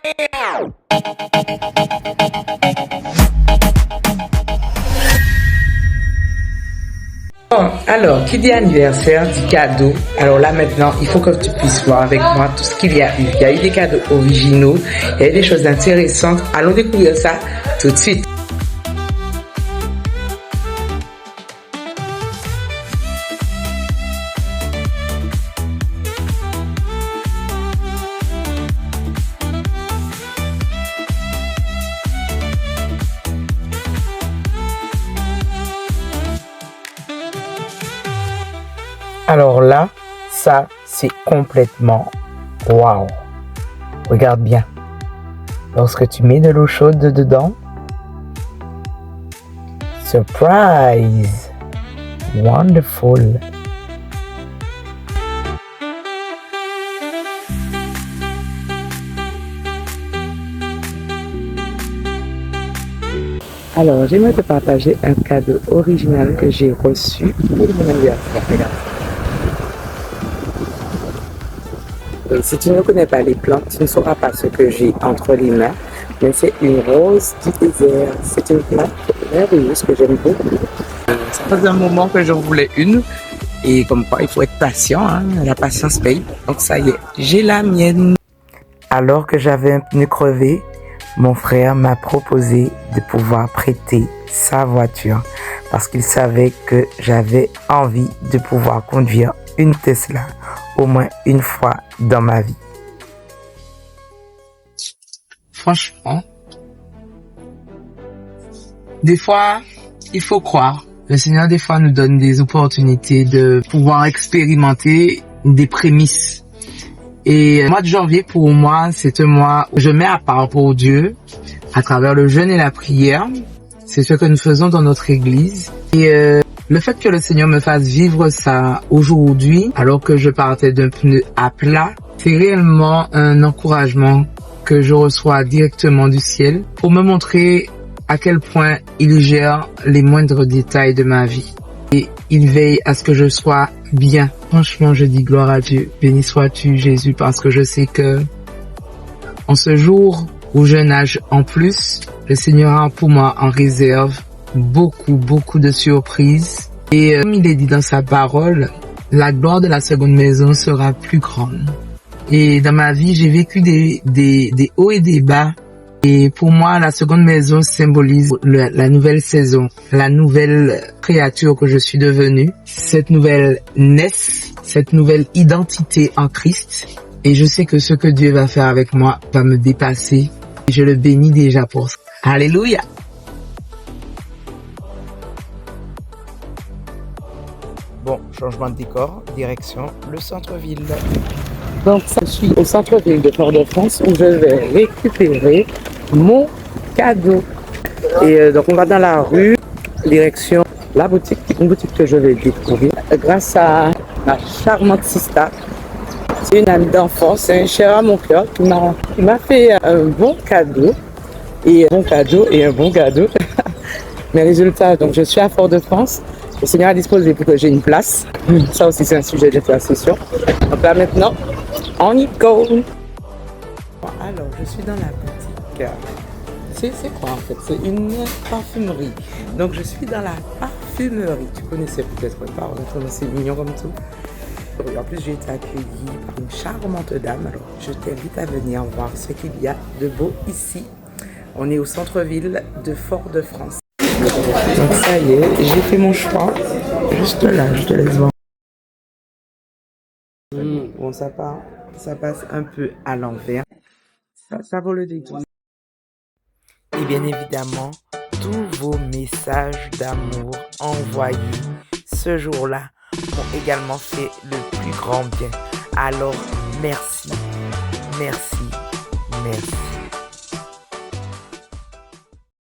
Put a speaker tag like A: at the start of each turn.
A: Bon, alors, qui dit anniversaire dit cadeau. Alors là maintenant, il faut que tu puisses voir avec moi tout ce qu'il y a eu. Il y a eu des cadeaux originaux, il y a eu des choses intéressantes. Allons découvrir ça tout de suite. Alors là, ça, c'est complètement waouh. Regarde bien. Lorsque tu mets de l'eau chaude dedans, surprise! Wonderful! Alors, j'aimerais te partager un cadeau original que j'ai reçu pour mon anniversaire. Regarde. Et si tu ne connais pas les plantes, tu ne sauras pas ce que j'ai entre les mains. Mais c'est une rose du désert. C'est une plante merveilleuse que j'aime beaucoup. Ça faisait un moment que j'en voulais une. Et comme quoi, il faut être patient. Hein? La patience paye. Donc ça y est, j'ai la mienne. Alors que j'avais un pneu crevé, mon frère m'a proposé de pouvoir prêter sa voiture. Parce qu'il savait que j'avais envie de pouvoir conduire une Tesla au moins une fois dans ma vie. Franchement, des fois, il faut croire. Le Seigneur, des fois, nous donne des opportunités de pouvoir expérimenter des prémices. Et le mois de janvier, pour moi, c'est un mois où je mets à part pour Dieu à travers le jeûne et la prière. C'est ce que nous faisons dans notre église. Et le fait que le Seigneur me fasse vivre ça aujourd'hui, alors que je partais d'un pneu à plat, c'est réellement un encouragement que je reçois directement du ciel pour me montrer à quel point il gère les moindres détails de ma vie. Et il veille à ce que je sois bien. Franchement, je dis gloire à Dieu. Béni sois-tu, Jésus, parce que je sais que en ce jour où je nage en plus, le Seigneur a pour moi en réserve beaucoup de surprises. Et comme il est dit dans sa parole, la gloire de la seconde maison sera plus grande. Et dans ma vie, j'ai vécu des hauts et des bas. Et pour moi, la seconde maison symbolise la nouvelle saison, la nouvelle créature que je suis devenue, cette nouvelle naissance, cette nouvelle identité en Christ. Et je sais que ce que Dieu va faire avec moi va me dépasser. Et je le bénis déjà pour ça. Alléluia! Bon, changement de décor, direction le centre-ville. Donc, je suis au centre-ville de Fort-de-France où je vais récupérer mon cadeau. Et donc, on va dans la rue, direction la boutique, une boutique que je vais découvrir grâce à ma charmante Sista. C'est une amie d'enfance, c'est un cher à mon cœur qui m'a fait un bon cadeau. Et un bon cadeau. Mes résultats, donc je suis à Fort-de-France. Le Seigneur a disposé pour que j'ai une place. Ça aussi, c'est un sujet d'intercession. Donc là, maintenant, on y go. Alors, je suis dans la boutique. C'est quoi en fait? C'est une parfumerie. Donc, je suis dans la parfumerie. Tu connaissais peut-être pas, c'est mignon comme tout. En plus, j'ai été accueillie par une charmante dame. Alors, je t'invite à venir voir ce qu'il y a de beau ici. On est au centre-ville de Fort-de-France. Donc ça y est, j'ai fait mon choix. Juste là, je te laisse voir. Bon, ça passe un peu à l'envers. Ça vaut le détour. Et bien évidemment, tous vos messages d'amour envoyés ce jour-là m'ont également fait le plus grand bien. Alors, merci, merci, merci.